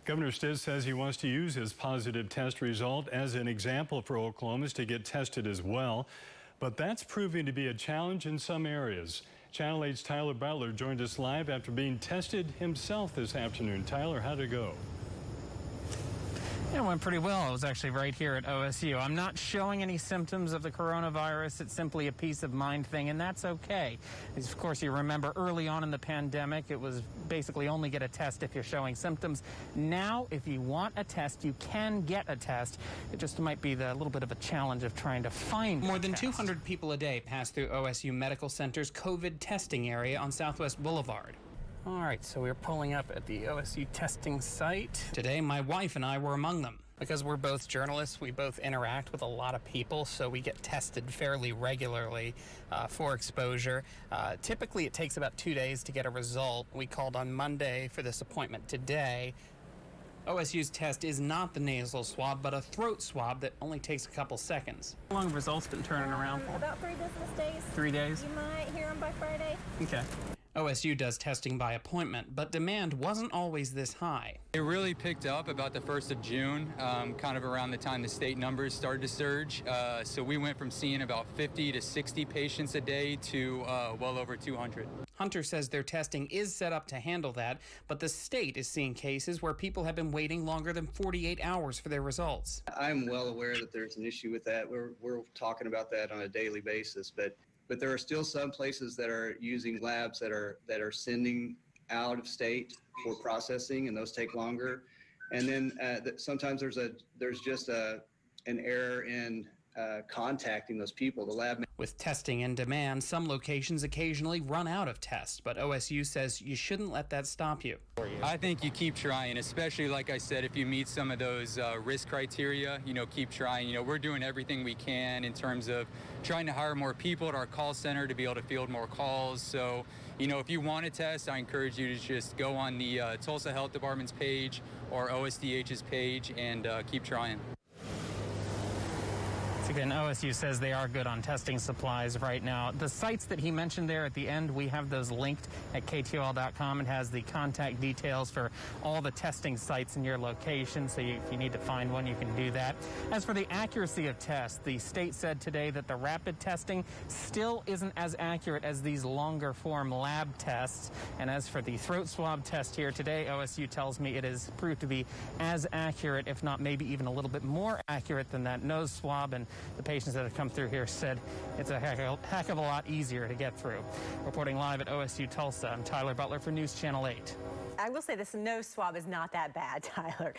Governor Stitt says he wants to use his positive test result as an example for Oklahomans to get tested as well. But that's proving to be a challenge in some areas. Channel 8's Tyler Butler joined us live after being tested himself this afternoon. Tyler, how'd it go? It went pretty well. It was actually right here at OSU. I'm not showing any symptoms of the coronavirus. It's simply a peace of mind thing, and that's okay. Of course, you remember early on in the pandemic, it was basically only get a test if you're showing symptoms. Now, if you want a test, you can get a test. It just might be the little bit of a challenge of trying to find More than 200 people a day pass through OSU Medical Center's COVID testing area on Southwest Boulevard. All right, so we're pulling up at the OSU testing site. Today, my wife and I were among them. Because we're both journalists, we both interact with a lot of people, so we get tested fairly regularly for exposure. Typically, it takes about 2 days to get a result. We called on Monday for this appointment today. OSU's test is not the nasal swab, but a throat swab that only takes a couple seconds. How long have results been turning around for? About 3 business days. 3 days? You might hear them by Friday. Okay. OSU does testing by appointment, but demand wasn't always this high. It really picked up about the 1st of June, kind of around the time the state numbers started to surge. So we went from seeing about 50 to 60 patients a day to well over 200. Hunter says their testing is set up to handle that, but the state is seeing cases where people have been waiting longer than 48 hours for their results. I'm well aware that there's an issue with that. We're talking about that on a daily basis, but there are still some places that are using labs that are sending out of state for processing, and those take longer. And then sometimes there's just an error in contacting those people. The lab. With testing in demand, some locations occasionally run out of tests, but OSU says you shouldn't let that stop you. I think you keep trying, especially, like I said, if you meet some of those risk criteria, keep trying. We're doing everything we can in terms of trying to hire more people at our call center to be able to field more calls. So, if you want a test, I encourage you to just go on the Tulsa Health Department's page or OSDH's page and keep trying. Again, OSU says they are good on testing supplies right now. The sites that he mentioned there at the end, we have those linked at KTOL.com. It has the contact details for all the testing sites in your location, so if you need to find one, you can do that. As for the accuracy of tests, the state said today that the rapid testing still isn't as accurate as these longer form lab tests. And as for the throat swab test here today, OSU tells me it is proved to be as accurate, if not maybe even a little bit more accurate than that nose swab. And the patients that have come through here said it's a heck of a lot easier to get through. Reporting live at OSU Tulsa, I'm Tyler Butler for News Channel 8. I will say this nose swab is not that bad, Tyler.